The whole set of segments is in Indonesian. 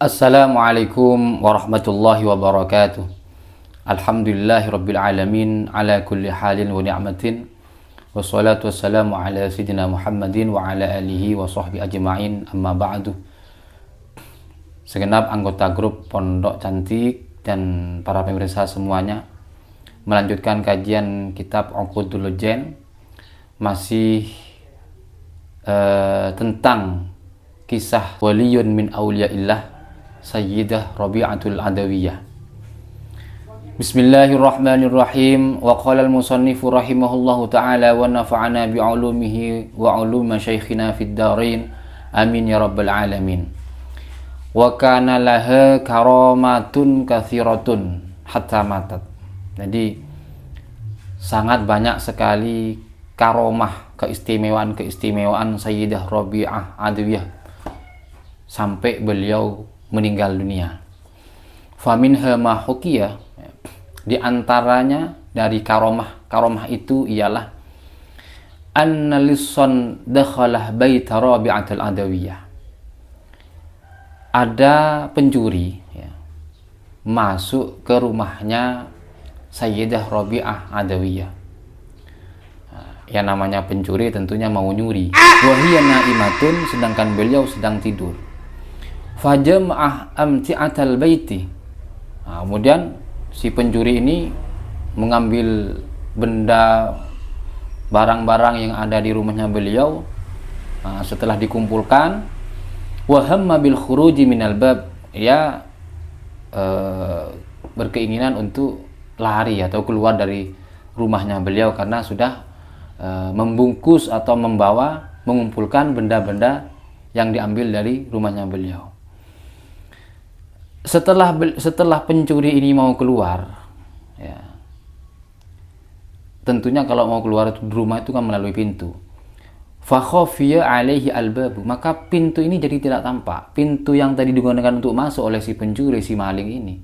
Assalamualaikum warahmatullahi wabarakatuh. Alhamdulillahirabbil alamin ala kulli halin wa ni'matin. Wassalatu wassalamu ala sayyidina Muhammadin wa ala alihi wa sahbihi ajma'in. Amma ba'du. Segenap anggota grup Pondok Cantik dan para pemirsa semuanya, melanjutkan kajian kitab Uqudul Jen, masih tentang kisah waliyun min awliyaillah Sayyidah Rabi'atul Adawiyah. Bismillahirrahmanirrahim. Wa qala al-musannifu rahimahullahu ta'ala wa nafa'ana bi'ulumihi wa uluma syaikhina fid darain. Amin ya rabbal alamin. Wa kana laha karamatun kathiratun hatta matat. Jadi sangat banyak sekali karomah, keistimewaan Sayyidah Rabi'ah Adawiyah sampai beliau meninggal dunia. Faminha ma hukiya, di antaranya dari karomah itu ialah anna lissan dakhalah bait Rabi'atul Adawiyah. Ada pencuri masuk ke rumahnya Sayyidah Rabi'ah Adawiyah. Yang namanya pencuri tentunya mau nyuri. Wahiyya naimatun, sedangkan beliau sedang tidur. Fajam'ah amti'atal baiti. Kemudian si pencuri ini mengambil benda barang-barang yang ada di rumahnya beliau. Setelah dikumpulkan, wa hamma bil khuruji minal bab, berkeinginan untuk lari atau keluar dari rumahnya beliau karena sudah membungkus atau mengumpulkan benda-benda yang diambil dari rumahnya beliau. Setelah pencuri ini mau keluar, tentunya kalau mau keluar rumah itu kan melalui pintu. Fa khafiya alaihi albabu, maka pintu ini jadi tidak tampak. Pintu yang tadi digunakan untuk masuk oleh si pencuri, si maling ini,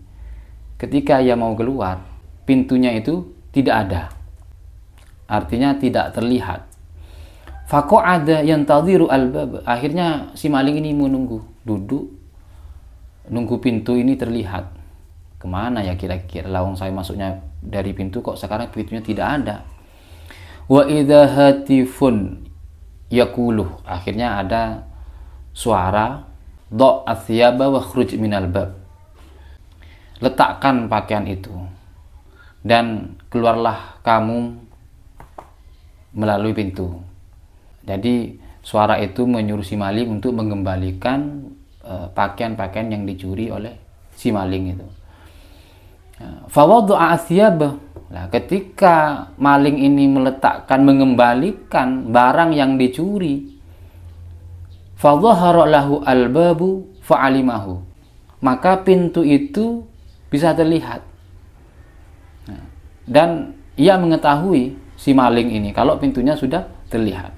ketika ia mau keluar, pintunya itu tidak ada. Artinya tidak terlihat. Faqa'ada yantadhiru albab, akhirnya si maling ini menunggu, duduk nunggu pintu ini terlihat. Kemana ya kira-kira, lawang saya masuknya dari pintu kok sekarang pintunya tidak ada. Wa idza hatifun yaqulu, akhirnya ada suara dha' athiyaba wa khruj minal bab, letakkan pakaian itu dan keluarlah kamu melalui pintu. Jadi suara itu menyuruh si maling untuk mengembalikan pakaian-pakaian yang dicuri oleh si maling itu. Fawaddu'a athiyabah. Nah, ketika maling ini mengembalikan barang yang dicuri, fadhahara lahu albabu fa'alimahu, maka pintu itu bisa terlihat. Dan ia mengetahui, si maling ini, kalau pintunya sudah terlihat.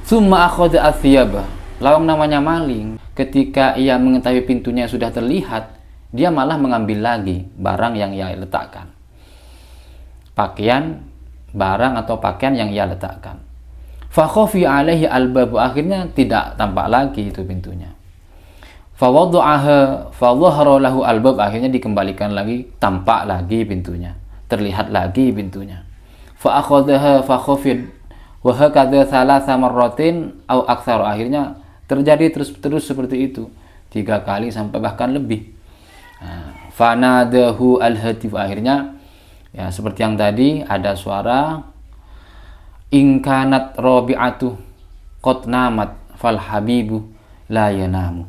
Tsumma akhadha athiyabah. Lawang namanya maling, ketika ia mengetahui pintunya sudah terlihat, dia malah mengambil lagi barang yang ia letakkan. Barang atau pakaian yang ia letakkan. Fa khafi alaihi albabu, akhirnya tidak tampak lagi itu pintunya. Fa wada'aha fa dhahara lahu albab, akhirnya dikembalikan lagi, tampak lagi pintunya, terlihat lagi pintunya. Fa akhadhaha fa khafid wa hakadha thalatha marratin aw aktsar, akhirnya terjadi terus seperti itu 3 kali sampai bahkan lebih. Fanadahu al-hatif, akhirnya seperti yang tadi ada suara ingkanat rabi'atu qad namat fal habibu la yanamu.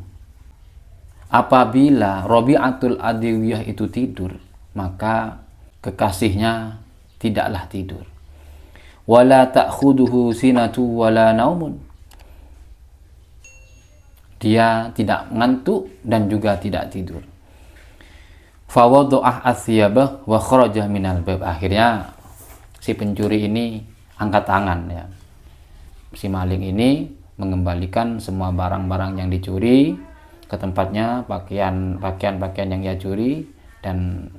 Apabila Rabi'atul Adawiyah itu tidur, maka kekasihnya tidaklah tidur. Wala ta'khuduhu sinatu wala naumun, dia tidak ngantuk dan juga tidak tidur. Fawaddu'ah athiyabah wa kharaja minal bab, akhirnya si pencuri ini angkat tangan, si maling ini mengembalikan semua barang-barang yang dicuri ke tempatnya, pakaian yang ia curi, dan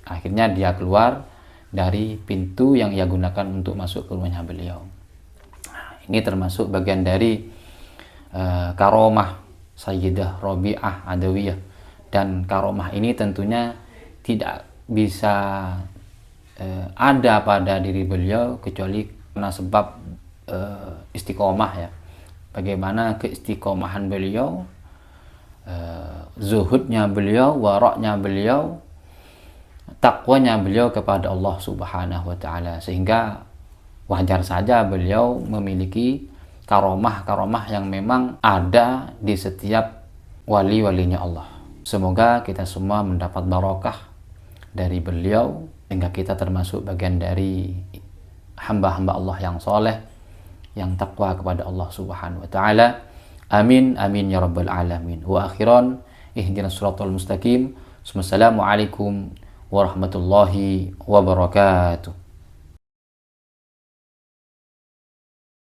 akhirnya dia keluar dari pintu yang ia gunakan untuk masuk ke rumahnya beliau. Ini termasuk bagian dari karomah Sayyidah Rabi'ah Adawiyah. Dan karomah ini tentunya tidak bisa ada pada diri beliau kecuali karena sebab istiqomah ya. Bagaimana keistiqomahan beliau, zuhudnya beliau, waraknya beliau, takwanya beliau kepada Allah Subhanahu wa taala, sehingga wajar saja beliau memiliki karomah-karomah yang memang ada di setiap wali-walinya Allah. Semoga kita semua mendapat barokah dari beliau sehingga kita termasuk bagian dari hamba-hamba Allah yang soleh, yang takwa kepada Allah Subhanahu wa taala. Amin amin ya rabbal alamin. Wa akhiran ihdinas siratal mustaqim. Wassalamualaikum warahmatullahi wabarakatuh.